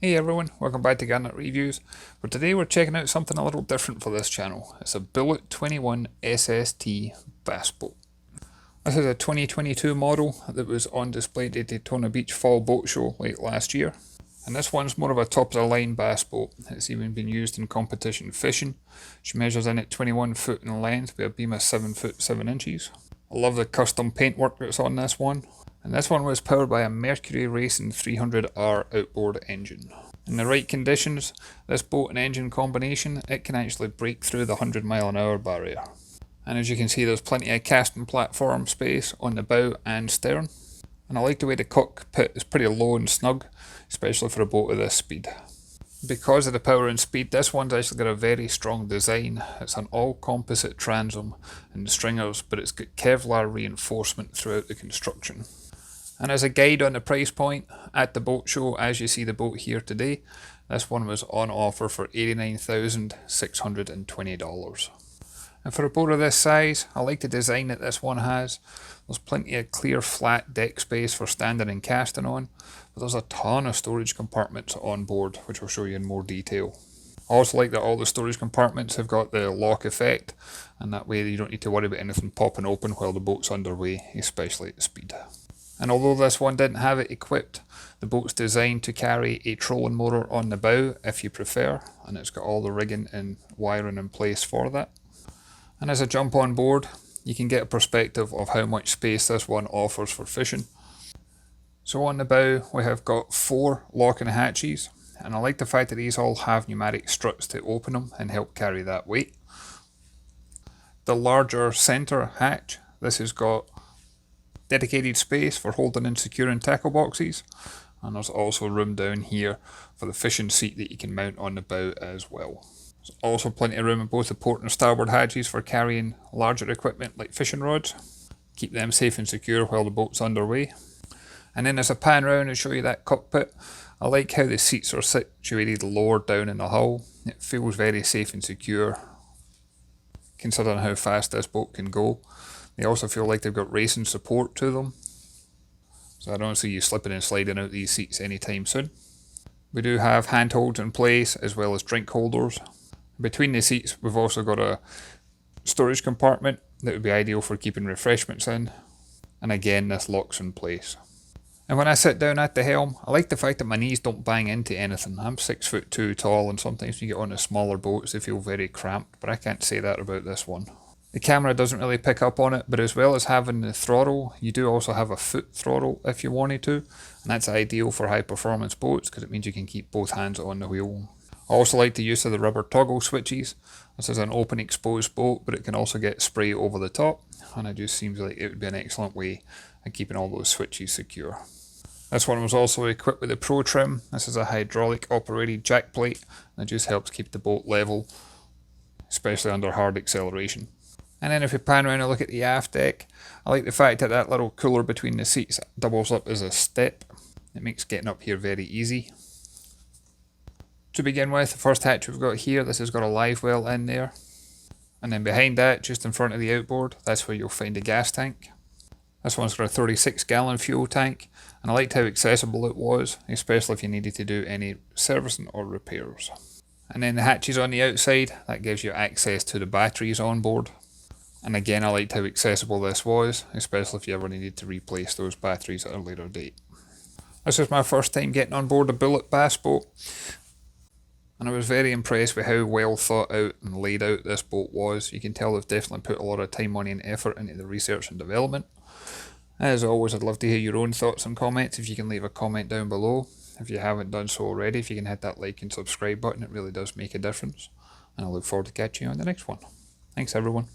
Hey everyone, welcome back to Garnock Reviews. For today we're checking out something a little different for this channel. It's a Bullet 21 SST bass boat. This is a 2022 model that was on display at the Daytona Beach Fall Boat Show late last year. And this one's more of a top of the line bass boat. It's even been used in competition fishing. She measures in at 21 foot in length with a beam of 7 foot 7 inches. I love the custom paintwork that's on this one. And this one was powered by a Mercury Racing 300R outboard engine. In the right conditions, this boat and engine combination, it can actually break through the 100-mile-an-hour barrier. And as you can see, there's plenty of casting platform space on the bow and stern. And I like the way the cockpit is pretty low and snug, especially for a boat of this speed. Because of the power and speed, this one's actually got a very strong design. It's an all-composite transom and stringers, but it's got Kevlar reinforcement throughout the construction. And as a guide on the price point, at the boat show, as you see the boat here today, this one was on offer for $89,620. And for a boat of this size, I like the design that this one has. There's plenty of clear flat deck space for standing and casting on, but there's a ton of storage compartments on board, which I'll show you in more detail. I also like that all the storage compartments have got the lock effect, and that way you don't need to worry about anything popping open while the boat's underway, especially at speed. And although this one didn't have it equipped, the boat's designed to carry a trolling motor on the bow if you prefer, and it's got all the rigging and wiring in place for that. And as I jump on board, you can get a perspective of how much space this one offers for fishing. So on the bow we have got 4 locking hatches, and I like the fact that these all have pneumatic struts to open them and help carry that weight. The larger centre hatch, this has got dedicated space for holding and securing tackle boxes, and there's also room down here for the fishing seat that you can mount on the bow as well. There's also plenty of room in both the port and starboard hatches for carrying larger equipment like fishing rods. Keep them safe and secure while the boat's underway. And then as I pan around and show you that cockpit, I like how the seats are situated lower down in the hull. It feels very safe and secure, considering how fast this boat can go. They also feel like they've got racing support to them, so I don't see you slipping and sliding out these seats anytime soon. We do have handholds in place as well as drink holders. Between the seats we've also got a storage compartment that would be ideal for keeping refreshments in, and again this locks in place. And when I sit down at the helm, I like the fact that my knees don't bang into anything. I'm 6'2" tall, and sometimes when you get on the smaller boats they feel very cramped, but I can't say that about this one. The camera doesn't really pick up on it, but as well as having the throttle, you do also have a foot throttle if you wanted to, and that's ideal for high performance boats because it means you can keep both hands on the wheel. I also like the use of the rubber toggle switches. This is an open exposed boat, but it can also get spray over the top, and it just seems like it would be an excellent way of keeping all those switches secure. This one was also equipped with the Pro Trim. This is a hydraulic operated jack plate, and it just helps keep the boat level, especially under hard acceleration. And then if we pan around and look at the aft deck, I like the fact that that little cooler between the seats doubles up as a step. It makes getting up here very easy. To begin with, the first hatch we've got here, this has got a live well in there. And then behind that, just in front of the outboard, that's where you'll find a gas tank. This one's got a 36-gallon fuel tank, and I liked how accessible it was, especially if you needed to do any servicing or repairs. And then the hatches on the outside, that gives you access to the batteries on board. And again, I liked how accessible this was, especially if you ever needed to replace those batteries at a later date. This is my first time getting on board a Bullet bass boat, and I was very impressed with how well thought out and laid out this boat was. You can tell they've definitely put a lot of time, money and effort into the research and development. As always, I'd love to hear your own thoughts and comments. If you can leave a comment down below. If you haven't done so already, if you can hit that like and subscribe button, it really does make a difference. And I look forward to catching you on the next one. Thanks everyone.